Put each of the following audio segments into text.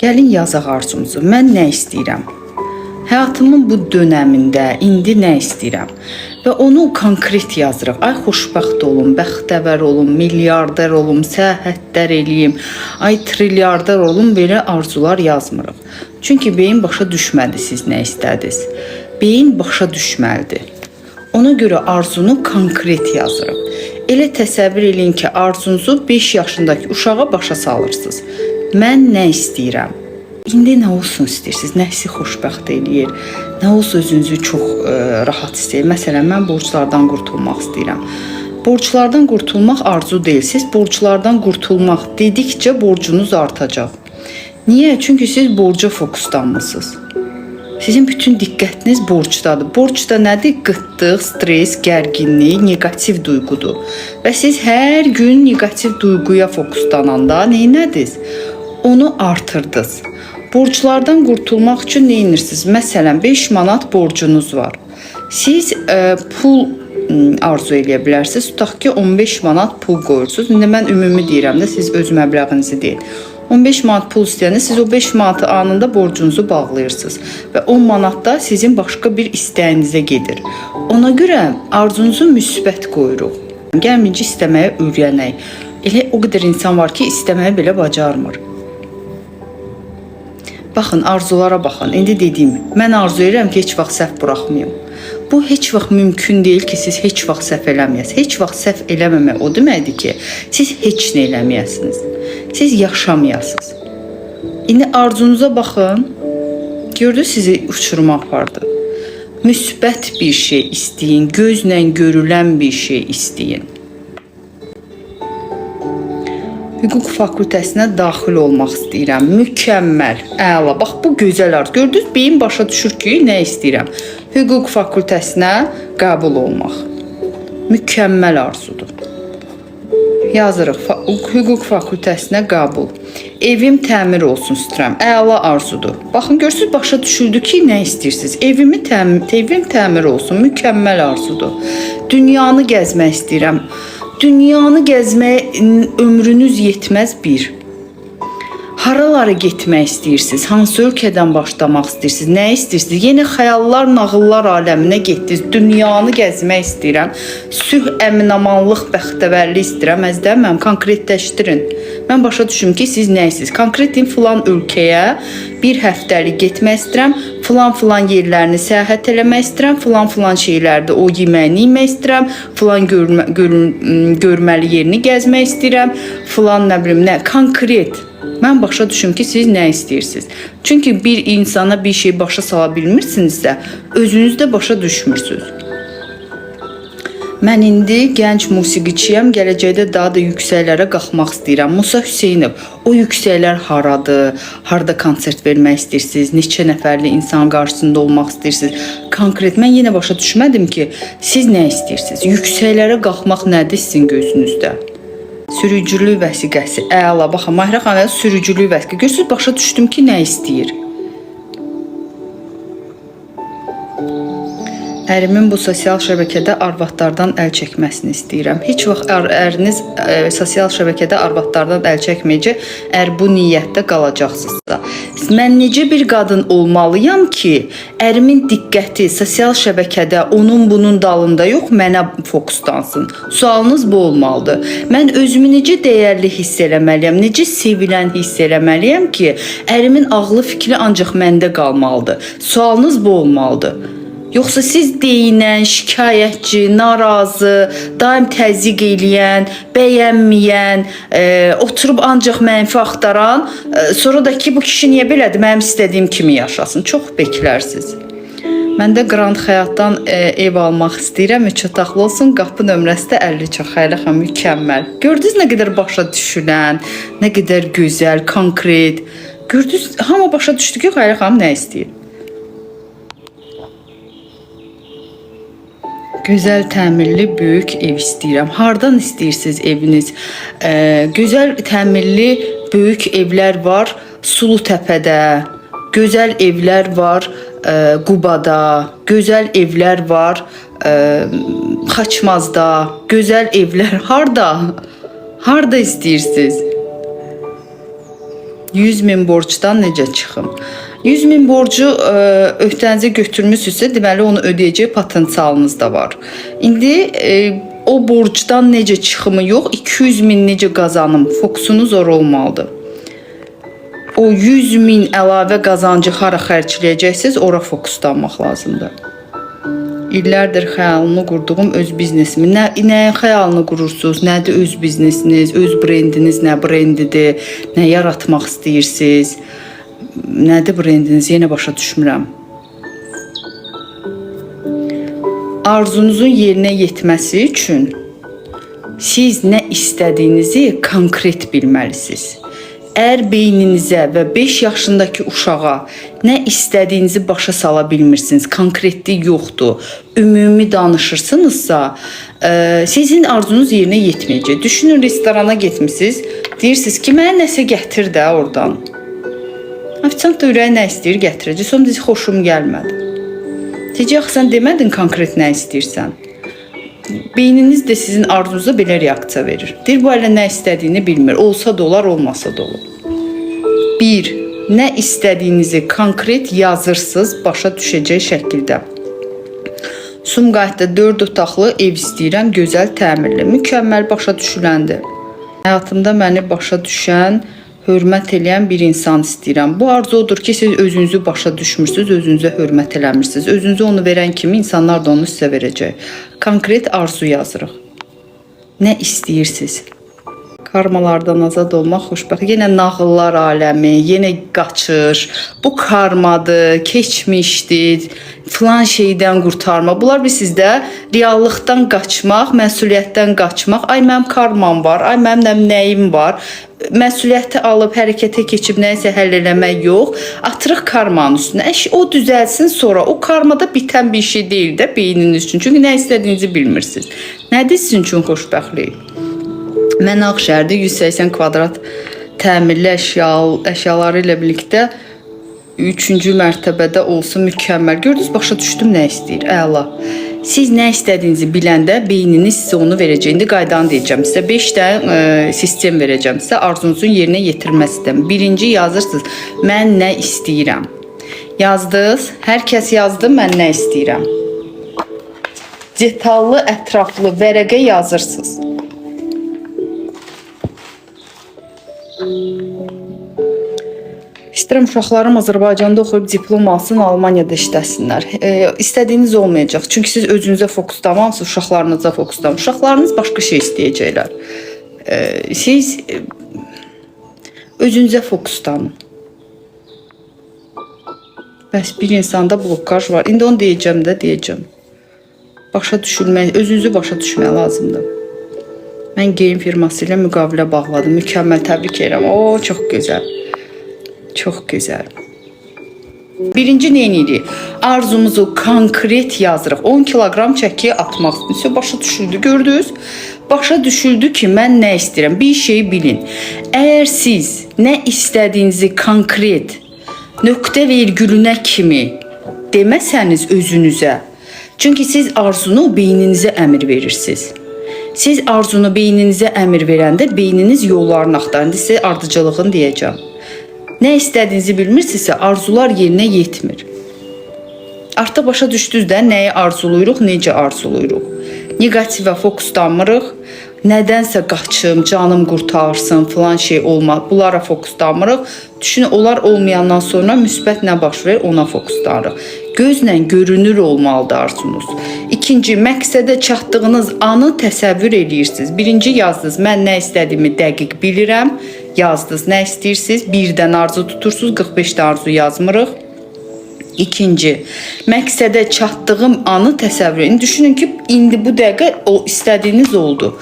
Gəlin yazaq arzumuzu. Mən nə istəyirəm? Həyatımın bu dönəmində indi nə istəyirəm? Və onu konkret yazırıq. Ay xoşbəxt olum, bəxtəvər olum, milyarder olum, səyahətlər eləyim, ay trilyarder olum, belə arzular yazmırıq. Çünki beyin başa düşmədi siz nə istədiniz. Beyin başa düşməlidir. Ona görə arzunu konkret yazırıq. Elə təsəvvür eləyin ki, arzunuzu 5 yaşındakı uşağa başa salırsınız. Mən nə istəyirəm? İndi nə olsun istəyirsiniz? Nə sizi xoşbəxt eləyir? Nə olsa özünüzü çox rahat istəyir? Məsələn, mən borclardan qurtulmaq istəyirəm. Borclardan qurtulmaq arzu deyil. Siz borclardan qurtulmaq dedikcə borcunuz artacaq. Niyə? Çünki siz borca fokuslanmısınız. Sizin bütün diqqətiniz borcdadır. Borc da nədir? Qıtlıq, stres, gərginlik, negativ duyğudur. Və siz hər gün negativ duyğuya fokuslananda neynədiniz? Onu artırdınız. Borclardan qurtulmaq üçün nə edirsiniz? Məsələn, 5 manat borcunuz var. Siz pul arzu eləyə bilərsiniz. Tutaq ki, 15 manat pul qoyursunuz. İndi mən ümumi deyirəm də, siz öz məbləğinizi deyil. 15 manat pul istəyəndə siz o 5 manatı anında borcunuzu bağlayırsınız. Və 10 manat da sizin başqa bir istəyinizə gedir. Ona görə arzunuzu müsbət qoyuruq. Gəlməyincə istəməyə öyrənək. Elə o qədər insan var ki, istəməyə belə bacarmır. Baxın, arzulara baxın. İndi dediyim, mən arzu edirəm ki, heç vaxt səhv buraxmayım. Bu heç vaxt mümkün deyil ki, siz heç vaxt səhv eləməyəsiniz. Heç vaxt səhv eləməmək o deməkdir ki, siz heç nə eləməyəsiniz. Siz yaşamayasınız. İndi arzunuza baxın. Gördünüz, sizi uçuruma apardı. Müsbət bir şey istəyin, gözlə görülən bir şey istəyin. Hüquq fakültəsinə daxil olmaq istəyirəm. Mükəmməl, əla. Bax, bu gözəl arzu. Gördünüz, beyin başa düşür ki, nə istəyirəm? Hüquq fakültəsinə qəbul olmaq. Mükəmməl arzudur. Yazırıq, hüquq fakültəsinə qəbul. Evim təmir olsun istəyirəm. Əla arzudur. Baxın, görürsünüz, başa düşüldü ki, nə istəyirsiniz? Evim təmir olsun. Mükəmməl arzudur. Dünyanı gəzmək istəyirəm. Dünyanı gəzməyə ömrünüz yetməz bir. Haralara getmək istəyirsiniz? Hansı ölkədən başlamaq istəyirsiniz? Nə istəyirsiniz? Yeni xəyallar, nağıllar aləminə getdiniz. Dünyanı gəzmək istəyirəm. Sülh, əminamanlıq, bəxtəvərlik istəyirəm. Əzdəməm, konkretləşdirin. Mən başa düşüm ki, siz nə istəyirsiniz? Konkretin filan ölkəyə bir həftəlik getmək istəyirəm. Filan yerlərini səyahət eləmək istəyirəm. Filan şeylərdə o yeməyini yemək istəyirəm. Filan görməli yerini gəzmək istəyirəm. Filan nə bilim nə, konkret. Mən başa düşüm ki, siz nə istəyirsiniz. Çünki bir insana bir şey başa sala bilmirsinizsə, özünüz də başa düşmürsünüz. Mən indi gənc musiqiçiyəm, gələcəkdə daha da yüksəklərə qalxmaq istəyirəm. Musa Hüseynov, o yüksəklər haradır? Harada konsert vermək istəyirsiniz? Neçə nəfərli insan qarşısında olmaq istəyirsiniz? Konkret, mən yenə başa düşmədim ki, siz nə istəyirsiniz? Yüksəklərə qalxmaq nədir sizin gözünüzdə? Sürücülük vəsiqəsi, əla. Baxın, Mahirə xanım, sürücülük vəsiqəsi. Görürsünüz, başa düşdüm ki, nə istəyir. Ərimin bu sosial şəbəkədə arvadlardan əl çəkməsini istəyirəm. Heç vaxt əriniz sosial şəbəkədə arvadlardan əl çəkməyəcək, əgər bu niyyətdə qalacaqsınızsa. Mən necə bir qadın olmalıyam ki, ərimin diqqəti sosial şəbəkədə onun bunun dalında yox, mənə fokuslansın. Sualınız bu olmalıdır. Mən özümü necə dəyərli hiss eləməliyəm, necə sevilən hiss eləməliyəm ki, ərimin ağlı fikri ancaq məndə qalmalıdır. Sualınız bu olmalıdır. Yoxsa siz deyinən, şikayətçi, narazı, daim təzyiq eləyən, bəyənməyən, oturub ancaq mənfi axtaran, sonra da ki, bu kişi niyə belədir, mənim istədiyim kimi yaşasın. Çox beklərsiniz. Mən də Grand Həyatdan ev almaq istəyirəm, 3 otaqlı olsun, qapı nömrəsi də 50 çox, Xəyli xanım, mükəmməl. Gördünüz nə qədər başa düşülən, nə qədər gözəl, konkret. Gördünüz, hamı başa düşdü ki, Xəyli xanım nə istəyir? Gözəl təmirli böyük ev istəyirəm. Hardan istəyirsiniz eviniz? Gözəl təmirli böyük evlər var Sulutəpədə. Gözəl evlər var Qubada. Gözəl evlər var Xaçmazda. Gözəl evlər harda? Harda istəyirsiniz? 100 min borcdan necə çıxım? 100 min borcu öhdənizə götürmüsünüzsə, deməli onu ödəyəcək potensialınız da var. İndi o borcdan necə çıxımı yox, 200 min necə qazanım, fokusunuz ora olmalıdır. O 100 min əlavə qazancı hara xərcləyəcəksiniz, ora fokuslanmaq lazımdır. İllərdir xəyalını qurduğum öz biznesimi. Nəyin xəyalını qurursunuz? Nədir öz biznesiniz, öz brendiniz, nə brendidir, nə yaratmaq istəyirsiniz? Nədir brendiniz? Yenə başa düşmürəm. Arzunuzun yerinə yetməsi üçün siz nə istədiyinizi konkret bilməlisiniz. Əgər beyninizə və 5 yaşındakı uşağa nə istədiyinizi başa sala bilmirsiniz, konkretlik yoxdur, ümumi danışırsınızsa, sizin arzunuz yerinə yetməyəcək. Düşünün, restorana getmişsiniz, deyirsiniz ki, mənə nəsə gətir də oradan. Ofisiant da ürəyi nə istəyir gətirəcək, sonra deyir, xoşum gəlmədi. Deyəcək, sən demədin konkret nə istəyirsən. Beyniniz də sizin arzunuza belə reaksiya verir. Deyir, bu elə nə istədiyini bilmir. Olsa da olar, olmasa da olur. 1. Nə istədiyinizi konkret yazırsınız, başa düşəcək şəkildə. Sumqayıtda 4 otaqlı ev istəyirəm, gözəl, təmirli, mükəmməl, başa düşüləndir. Həyatımda məni başa düşən, hörmət eləyən bir insan istəyirəm. Bu arzu odur ki, siz özünüzü başa düşmürsünüz, özünüzə hörmət eləmirsiniz. Özünüzə onu verən kimi insanlar da onu sizə verəcək. Konkret arzu yazırıq. Nə istəyirsiniz? Karmalardan azad olmaq xoşbəxt. Yenə nağıllar aləmi, yenə qaçır. Bu karmadır, keçmişdir, filan şeydən qurtarma. Bunlar bir sizdə reallıqdan qaçmaq, məsuliyyətdən qaçmaq. Ay mənim karmam var, ay mənim nəyim var. Məsuliyyəti alıb hərəkətə keçib nəyisə həll eləmək yox. Atırıq karmanın üstünə. O düzəlsin sonra. O karmada bitən bir şey deyil də beyniniz üçün. Çünki nə istədiyinizi bilmirsiniz. Nədir sizin üçün xoşbəxtlik? Mən Ağşəhərdə 180 kvadrat təmirli əşyaları ilə birlikdə 3-cü mərtəbədə olsun, mükəmməl. Gördünüz, başa düşdüm nə istəyir. Əla. Siz nə istədiyinizi biləndə beyniniz sizə onu verəcək. İndi qaydanı deyəcəm sizə. 5 dənə sistem verəcəm sizə arzunuzun yerinə yetirməsindən. Birinci yazırsınız. Mən nə istəyirəm? Yazdınız. Hər kəs yazdı, mən nə istəyirəm? Detallı, ətraflı vərəqə yazırsınız. İstəyirəm uşaqlarım Azərbaycanda oxuyub diplom alsın, Almaniyada işləsinlər. İstədiyiniz olmayacaq. Çünki siz özünüzə fokuslanmamısınız, uşaqlarınıza fokuslanın. Uşaqlarınız başqa şey istəyəcəklər. Siz özünüzə fokuslanın. Bəs bir insanda blokaj var. İndi onu deyəcəm də, deyəcəm. Başa düşülmək, özünüzü başa düşmək lazımdır. Mən geyim firması ilə müqavilə bağladım. Mükəmməl, təbrik edirəm. O, çox gözəl. Çox gözəl. Birinci nə edirik? Arzumuzu konkret yazırıq. 10 kilogram çəki atmaq istəyirəm. Başa düşüldü, gördünüz? Başa düşüldü ki, mən nə istəyirəm? Bir şey bilin. Əgər siz nə istədiyinizi konkret, nöqtə vergülünə kimi deməsəniz özünüzə, çünki siz arzunu beyninizə əmr verirsiniz. Siz arzunu beyninizə əmr verəndə beyniniz yollarını axtarır. İndi sizə ardıcılığını deyəcəm. Nə istədiyinizi bilmirsinizsə, arzular yerinə yetmir. Artıq başa düşdünüz də nəyi arzuluyuruq, necə arzuluyuruq. Negativə fokuslanmırıq, nədənsə qaçım, canım qurtarsın, filan şey olmaz. Bunlara fokuslanmırıq. Düşünün, onlar olmayandan sonra müsbət nə baş verir, ona fokuslanırıq. Gözlə görünür olmalıdır arzunuz. İkinci, məqsədə çatdığınız anı təsəvvür edirsiniz. Birinci yazdınız, mən nə istədiyimi dəqiq bilirəm. Yazdınız, nə istəyirsiniz? Birdən arzu tutursunuz, 45 arzu yazmırıq. İkinci, məqsədə çatdığım anı təsəvvür edin. Düşünün ki, indi bu dəqiqə o istədiyiniz oldu.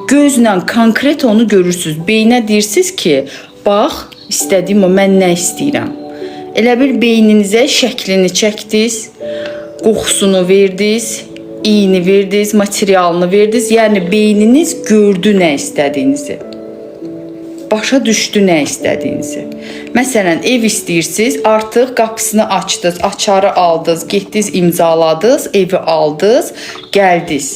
Gözlə konkret onu görürsünüz. Beynə deyirsiniz ki, bax, istədiyim o, mən nə istəyirəm? Elə bir beyninizə şəklini çəkdiniz, qoxusunu verdiniz, iyini verdiniz, materialını verdiniz. Yəni, beyniniz gördü nə istədiyinizi. Başa düşdü nə istədiyinizi. Məsələn, ev istəyirsiniz, artıq qapısını açdınız, açarı aldınız, getdiniz, imzaladınız, evi aldınız, gəldiniz.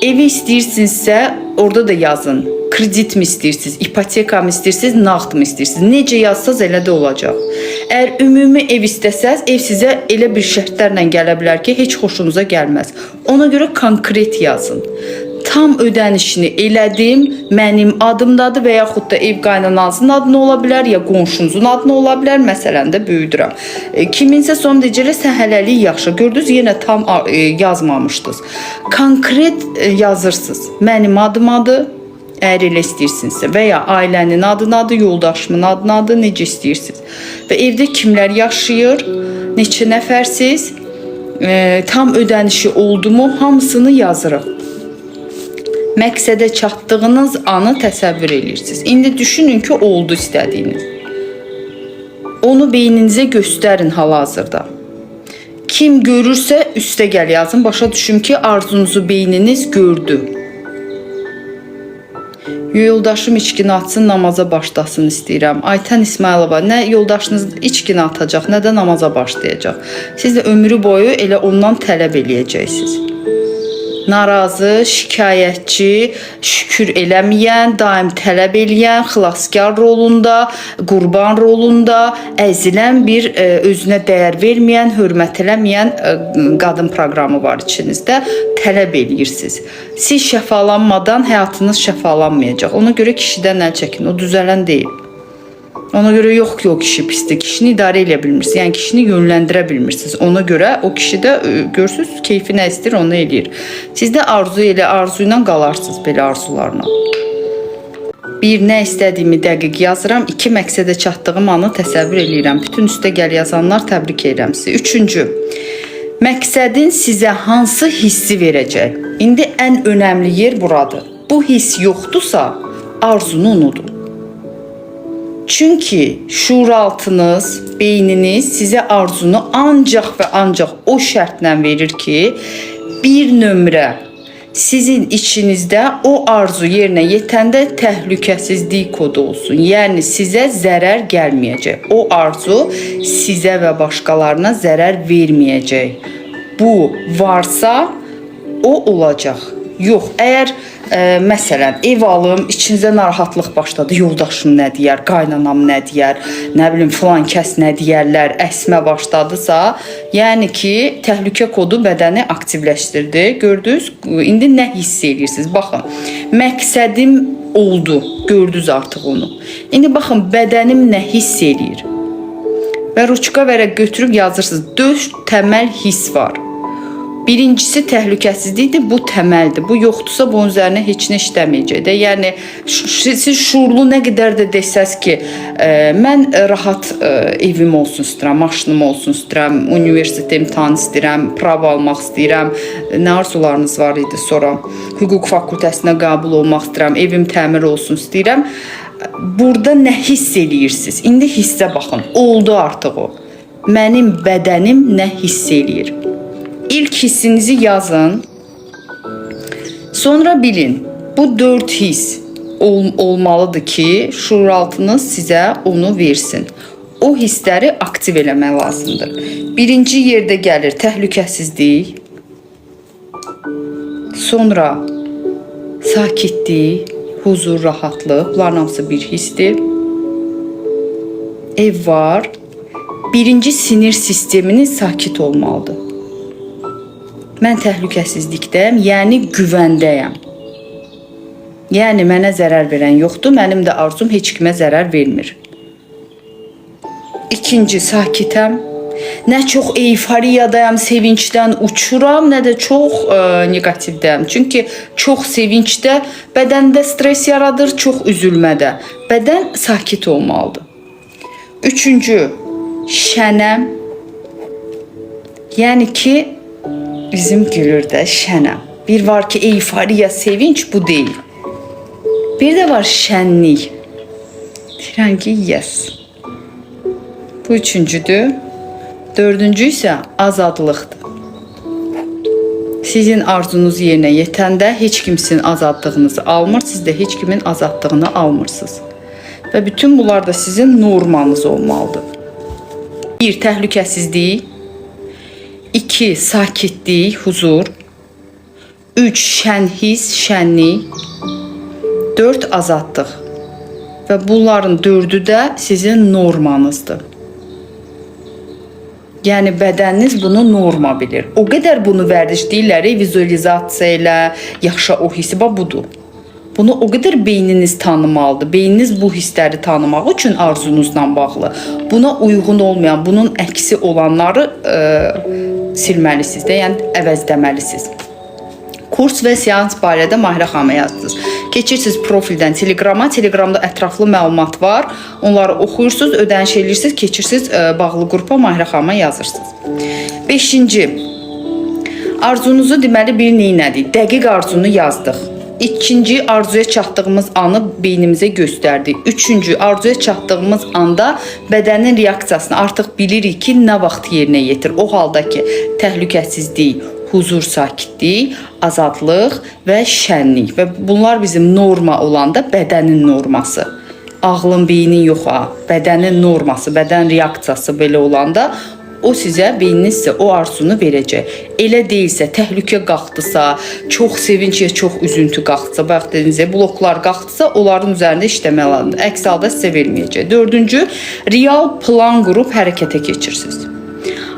Evi istəyirsinizsə, orada da yazın. Kredit mi istəyirsiniz, ipoteka mı istəyirsiniz, nağd mı istəyirsiniz? Necə yazsaz elə də olacaq. Əgər ümumi ev istəsəz, ev sizə elə bir şərtlərlə gələ bilər ki, heç xoşunuza gəlməz. Ona görə konkret yazın. Tam ödənişini elədim, mənim adımdadır və yaxud da ev qaynananızın adına ola bilər, ya qonşunuzun adına ola bilər, məsələn də böyüdürəm. Kiminsə son decələ səhələlik yaxşı, gördünüz, yenə tam yazmamışdınız. Konkret yazırsınız, mənim adımadır, əgər elə istəyirsinizsə və ya ailənin adınadır, yoldaşımın adınadır, necə istəyirsiniz. Və evdə kimlər yaşayır, neçə nəfərsiz, tam ödənişi oldu mu, hamısını yazırıq. Məqsədə çatdığınız anı təsəvvür edirsiniz. İndi düşünün ki, oldu istədiyiniz. Onu beyninizə göstərin hal-hazırda. Kim görürsə üstə gəl yazın. Başa düşün ki, arzunuzu beyniniz gördü. Yoldaşım içkini atsın, namaza başlasın istəyirəm. Aytən İsmailova, nə yoldaşınız içkini atacaq, nə də namaza başlayacaq. Siz də ömrü boyu elə ondan tələb eləyəcəksiniz. Narazı, şikayətçi, şükür eləməyən, daim tələb eləyən, xilaskar rolunda, qurban rolunda, əzilən bir özünə dəyər verməyən, hörmət eləməyən qadın proqramı var içinizdə. Tələb eləyirsiniz. Siz şəfalanmadan həyatınız şəfalanmayacaq. Ona görə kişidən əl çəkin. O düzələn deyil. Ona görə yox ki, o kişi pisdir. Kişini idarə edə bilmirsiniz. Yəni kişini yönləndirə bilmirsiniz. Ona görə o kişi də görürsüz, keyfi nə istəyir, onu eləyir. Siz də arzu ilə qalarsınız belə arzularla. Bir, nə istədiyimi dəqiq yazıram. 2, məqsədə çatdığım anı təsəvvür eləyirəm. Bütün üstə gəl yazanlar təbrik edirəm sizi. 3-cü, məqsədin sizə hansı hissi verəcək? İndi ən önəmli yer buradır. Bu hiss yoxdursa, arzunu unudun. Çünki şuuraltınız, beyniniz sizə arzunu ancaq və ancaq o şərtlə verir ki, bir nömrə sizin içinizdə o arzu yerinə yetəndə təhlükəsizlik kodu olsun. Yəni sizə zərər gəlməyəcək. O arzu sizə və başqalarına zərər verməyəcək. Bu varsa o olacaq. Yox, əgər məsələn ev alım, içinizdə narahatlıq başladı, yoldaşım nə deyər, qaynanam nə deyər, nə bilim filan kəs nə deyərlər, əsmə başladısa, yəni ki, təhlükə kodu bədəni aktivləşdirdi. Gördünüz? İndi nə hiss edirsiniz? Baxın, məqsədim oldu, gördünüz artıq onu. İndi baxın, bədənim nə hiss edir? Və ruçka vərəq götürüb yazırsınız. 4 təməl hiss var. Birincisi təhlükəsizlikdir, bu təməldir. Bu yoxdursa bunun üzərinə heç nə işləməyəcək də. Yəni siz şuurlu nə qədər də desəz ki, mən rahat evim olsun istəyirəm, maşınım olsun istəyirəm, universitet imtahanı istəyirəm, prav almaq istəyirəm, nə arzularınız var idi sonra, hüquq fakültəsinə qəbul olmaq istəyirəm, evim təmir olsun istəyirəm. Burada nə hiss edirsiniz? İndi hissə baxın, oldu artıq o. Mənim bədənim nə hiss edir? İlk hissinizi yazın. Sonra bilin. Bu 4 his olmalıdır ki, şuuraltınız sizə onu versin. O hissləri aktiv eləmək lazımdır. Birinci yerdə gəlir təhlükəsizlik. Sonra sakitlik, huzur, rahatlıq. Bunların hamısı bir hissdir. Ev var. Birinci sinir sisteminiz sakit olmalıdır. Mən təhlükəsizlikdəyəm, yəni güvəndəyəm. Yəni mənə zərər verən yoxdur, mənim də arzum heç kimə zərər vermir. İkinci, sakitəm. Nə çox eyfariyadayam, sevincdən uçuram, nə də çox negativdəyəm. Çünki çox sevincdə bədəndə stres yaradır, çox üzülmədə. Bədən sakit olmalıdır. Üçüncü, şənəm. Yəni ki, bizim gülürdə şənəm. Bir var ki, eyfariya, sevinç, bu deyil. Bir də var şənlik. Deyirəm ki, yes. Bu üçüncüdür. Dördüncü isə azadlıqdır. Sizin arzunuz yerinə yetəndə heç kimsin azadlığınızı almır, siz də heç kimin azadlığını almırsınız. Və bütün bunlar da sizin normanız olmalıdır. 1. Təhlükəsizlik. 2. Sakitlik, huzur. 3. Şən hiss, şənlik. 4 azadlıq və bunların 4-ü də sizin normanızdır. Yəni bədəniniz bunu norma bilir. O qədər bunu vərdiş deyirlər, vizualizasiya ilə yaşa o hissi budur. Bunu o qədər beyniniz tanımalıdır. Beyniniz bu hissləri tanımaq üçün arzunuzla bağlı. Buna uyğun olmayan, bunun əksi olanları silməlisiniz də, yəni əvəzləməlisiniz. Kurs və seans barədə Mahirə xanıma yazdınız. Keçirsiniz profildən Telegrama. Telegramda ətraflı məlumat var. Onları oxuyursunuz, ödəniş edirsiniz, keçirsiniz bağlı qrupa Mahirə xanıma yazırsınız. 5-ci. Arzunuzu deməli bir neynədir? Dəqiq arzunu yazdıq. 2-ci, arzuya çatdığımız anı beynimizə göstərdik. 3-cü, arzuya çatdığımız anda bədənin reaksiyasını artıq bilirik ki, nə vaxt yerinə yetir. O halda ki, təhlükəsizlik, huzur, sakitlik, azadlıq və şənlik. Və bunlar bizim norma olanda bədənin norması. Ağlın, beynin yox ha. Bədənin norması, bədən reaksiyası belə olanda o sizə, beyniniz sizə o arzunu verəcək. Elə deyilsə, təhlükə qalxdısa, çox sevinç ya çox üzüntü qalxdısa, bayaq dediyiniz bloklar qalxdısa, onların üzərində işləmək lazımdır. Əks halda sizə verməyəcək. 4-cü, real plan qurub hərəkətə keçirsiniz.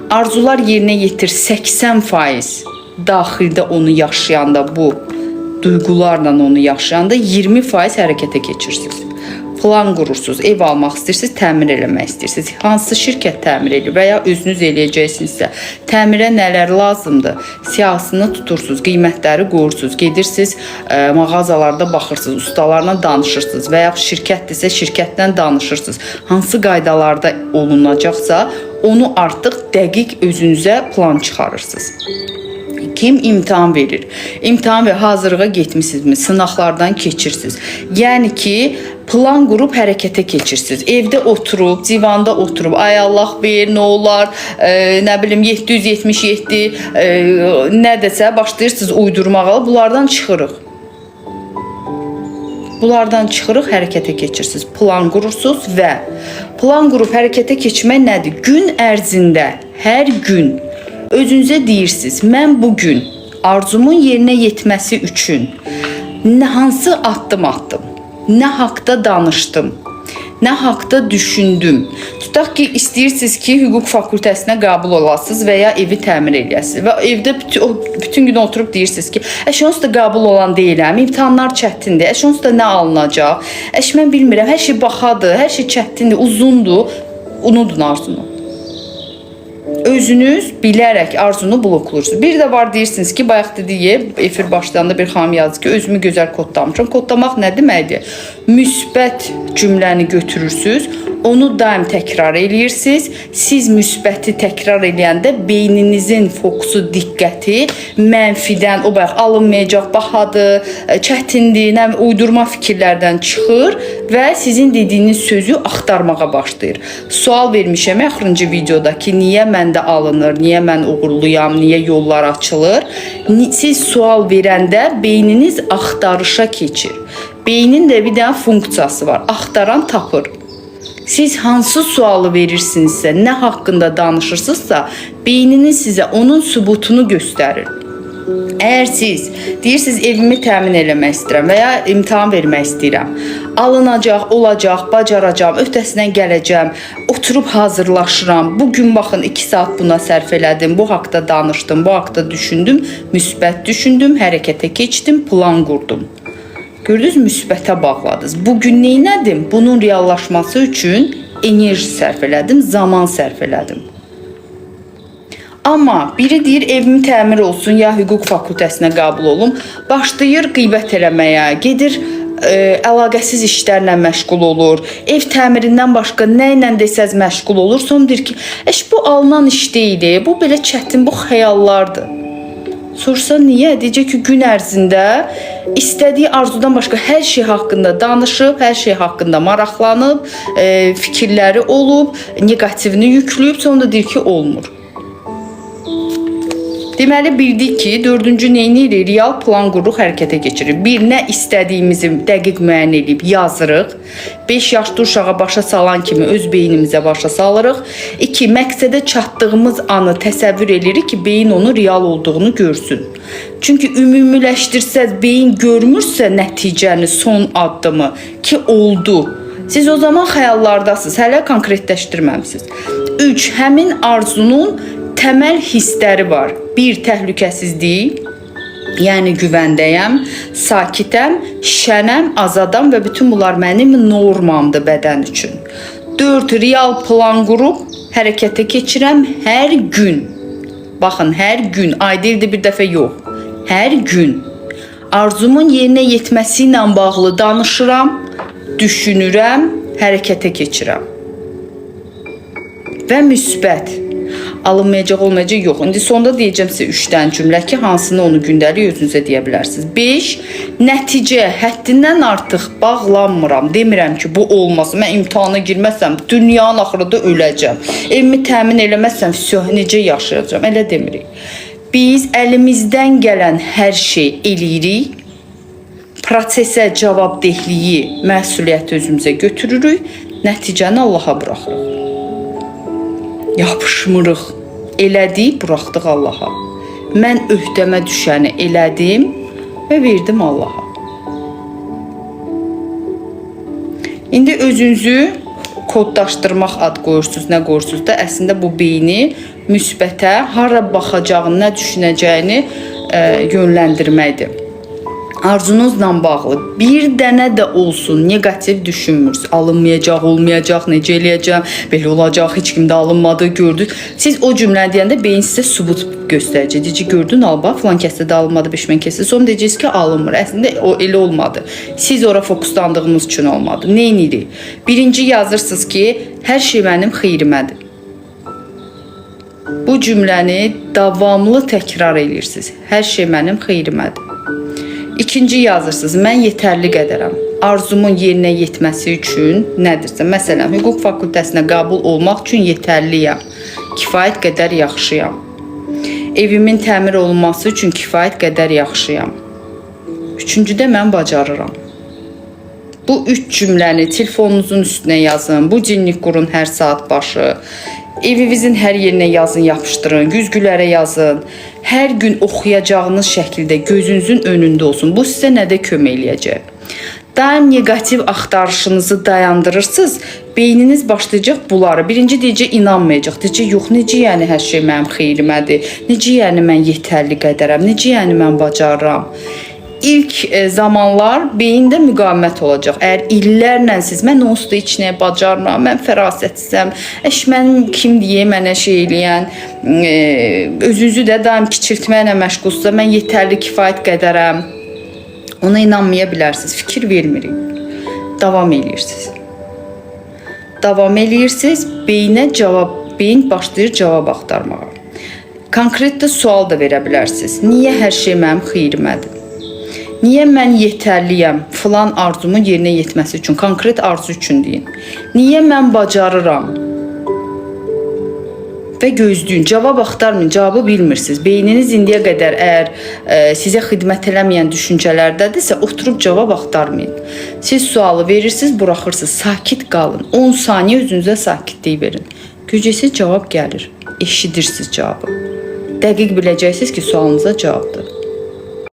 Arzular yerinə yetir 80% daxildə onu yaşayanda, bu duyğularla onu yaşayanda 20% hərəkətə keçirsiniz. Plan qurursunuz, ev almaq istəyirsiniz, təmir eləmək istəyirsiniz. Hansı şirkət təmir edir və ya özünüz eləyəcəksinizsə, təmirə nələr lazımdır? Siyahısını tutursunuz, qiymətləri qoyursunuz, gedirsiniz, mağazalarda baxırsınız, ustalarla danışırsınız və ya şirkətdirsə şirkətdən danışırsınız. Hansı qaydalarda olunacaqsa, onu artıq dəqiq özünüzə plan çıxarırsınız. Kim imtahan verir? İmtahan və hazırlığa getmisinizmi? Sınaqlardan keçirsiniz. Yəni ki, plan qurub hərəkətə keçirsiniz. Evdə oturub, divanda oturub, ay Allah ver, nə olar, nə bilim 777, nə desə başlayırsınız uydurmağa, bunlardan çıxırıq. Bunlardan çıxırıq, hərəkətə keçirsiniz. Plan qurursunuz və plan qurub hərəkətə keçmək nədir? Gün ərzində, hər gün özünüzə deyirsiniz, mən bugün arzumun yerinə yetməsi üçün hansı addım atdım, nə haqda danışdım, nə haqda düşündüm. Tutaq ki, istəyirsiniz ki, hüquq fakültəsinə qəbul olasınız və ya evi təmir eləyəsiniz və evdə bütün gün oturub deyirsiniz ki, onsuz da qəbul olan deyiləm, imtahanlar çətindir, onsuz da nə alınacaq, mən bilmirəm, hər şey baxadır, hər şey çətindir, uzundur, unudun arzunu. Özünüz bilərək arzunu bloklursunuz. Bir də var deyirsiniz ki, bayaq dedik, efir başlarında bir xanım yazdı ki, özümü gözəl kodlamışam. Kodlamaq nə deməkdir? Müsbət cümləni götürürsünüz, onu daim təkrar eləyirsiniz. Siz müsbəti təkrar eləyəndə beyninizin fokusu, diqqəti mənfidən, o bayaq alınmayacaq, bahadır, çətindir, uydurma fikirlərdən çıxır və sizin dediyiniz sözü axtarmağa başlayır. Sual vermişəm axırıncı videoda ki, niyə məndə alınır, niyə mən uğurluyam, niyə yollar açılır? Siz sual verəndə beyniniz axtarışa keçir. Beynin də bir dənə funksiyası var, axtaran tapır. Siz hansı sualı verirsinizsə, nə haqqında danışırsınızsa, beyniniz sizə onun sübutunu göstərir. Əgər siz deyirsiniz, evimi təmin eləmək istəyirəm və ya imtahan vermək istəyirəm, alınacaq, olacaq, bacaracağım, öhdəsindən gələcəm, oturub hazırlaşıram, bugün baxın 2 saat buna sərf elədim, bu haqda danışdım, bu haqda düşündüm, müsbət düşündüm, hərəkətə keçdim, plan qurdum. Gördünüz, müsbətə bağladınız. Bugün neynədim? Bunun reallaşması üçün enerji sərf elədim, zaman sərf elədim. Amma biri deyir, evimi təmir olsun, ya hüquq fakültəsinə qəbul olum, başlayır qeybət eləməyə, gedir əlaqəsiz işlərlə məşğul olur, ev təmirindən başqa nə ilə desəz məşğul olur, sonra deyir ki, bu alınan iş deyil, bu belə çətin, bu xəyallardır. Sorsa niyə? Deyəcək ki, gün ərzində istədiyi arzudan başqa hər şey haqqında danışıb, hər şey haqqında maraqlanıb, fikirləri olub, negativini yükləyib, sonra da deyir ki, olmur. Deməli bildik ki, dördüncü neyini edirik? Real plan qururuq, hərəkətə keçirik. Bir, nə istədiyimizi dəqiq müəyyən edib yazırıq. 5 yaşlı uşağa başa salan kimi öz beynimizə başa salırıq. 2, məqsədə çatdığımız anı təsəvvür edirik ki, beyin onu real olduğunu görsün. Çünki ümumiləşdirsəz, beyin görmürsə nəticəni, son addımı ki, oldu. Siz o zaman xəyallardasınız, hələ konkretləşdirməmisiniz. 3, həmin arzunun təməl hissləri var. 1, təhlükəsizlik, yəni güvəndəyəm, sakitəm, şənəm, azadam və bütün bunlar mənim normamdır bədən üçün. 4, real plan qurub hərəkətə keçirəm hər gün. Baxın, hər gün, ayda ildə bir dəfə yox, hər gün. Arzumun yerinə yetməsi ilə bağlı danışıram, düşünürəm, hərəkətə keçirəm. Və müsbət. Alınmayacaq, olmayacaq, yox. İndi sonda deyəcəm sizə 3 dənə cümlə ki, hansını onu gündəlik özünüzə deyə bilərsiniz. 5, nəticə, həddindən artıq bağlanmıram. Demirəm ki, bu olmaz. Mən imtahana girməsəm, dünyanın axırında öləcəm. Evimi təmin eləməsəm, necə yaşayacağam? Elə demirik. Biz əlimizdən gələn hər şey eləyirik. Prosesə cavabdehliyi, məsuliyyəti özümüzə götürürük. Nəticəni Allaha buraxırıq. Yapışmırıq. Elədik, buraxdıq Allaha. Mən öhdəmə düşəni elədim və verdim Allaha. İndi özünüzü koddaşdırmaq ad qoyursunuz, nə qoyursunuz da əslində bu beyni müsbətə, hara baxacağını, nə düşünəcəyini yönləndirməkdir. Arzunuzla bağlı bir dənə də olsun negativ düşünmürsünüz. Alınmayacaq, olmayacaq, necə eləyəcəm, belə olacaq, heç kimdə alınmadı, gördük. Siz o cümləni deyəndə beyin sizə sübut göstərəcək. Deyəcək, gördün alba, filan kəsdə də alınmadı, 5000 kəsdə. Sonra deyəcəksiniz ki, alınmır. Əslində o elə olmadı. Siz ora fokuslandığınız üçün olmadı. Neyinirik? Birinci yazırsınız ki, hər şey mənim xeyrimədir. Bu cümləni davamlı təkrar edirsiniz. Hər şey mənim xeyrimədir. İkinci yazırsınız, mən yetərli qədərəm. Arzumun yerinə yetməsi üçün nədirsə, məsələn, hüquq fakültəsinə qəbul olmaq üçün yetərliyəm. Kifayət qədər yaxşıyam. Evimin təmir olunması üçün kifayət qədər yaxşıyam. Üçüncüdə mən bacarıram. Bu 3 cümləni telefonunuzun üstünə yazın. Bu cinlik qurun hər saat başı. Evinizin hər yerinə yazın, yapışdırın, güzgülərə yazın. Hər gün oxuyacağınız şəkildə gözünüzün önündə olsun. Bu sizə nədə kömək eləyəcək? Daim negativ axtarışınızı dayandırırsınız, beyniniz başlayacaq bunları. Birinci deyəcək, inanmayacaq. Deyəcək, yox, necə yəni hər şey mənim xeyrimədir? Necə yəni mən yetərli qədərəm? Necə yəni mən bacarıram? İlk zamanlar beyində müqavimət olacaq. Əgər illərlə siz, mən onsuz da içməyə bacarmıram, mən fərasətsizəm, mənim kim deyə mənə şey eləyən, özünüzü də daim kiçiltməklə məşğulsuzsa, mən yetərli kifayət qədərəm, ona inanmaya bilərsiniz, fikir vermirik. Davam edirsiniz. Davam edirsiniz, beyin başlayır cavab axtarmağa. Konkret də sual da verə bilərsiniz. Niyə hər şey mənim xeyrimədir? Niyə mən yetərliyəm filan arzumun yerinə yetməsi üçün, konkret arzu üçün deyin. Niyə mən bacarıram? Və gözləyin, cavab axtarmayın, cavabı bilmirsiniz. Beyniniz indiyə qədər əgər sizə xidmət eləməyən düşüncələrdədirsə, oturub cavab axtarmayın. Siz sualı verirsiniz, buraxırsınız, sakit qalın. 10 saniyə özünüzə sakitlik verin. Görəcəksiniz cavab gəlir, eşidirsiniz cavabı. Dəqiq biləcəksiniz ki, sualınıza cavabdır.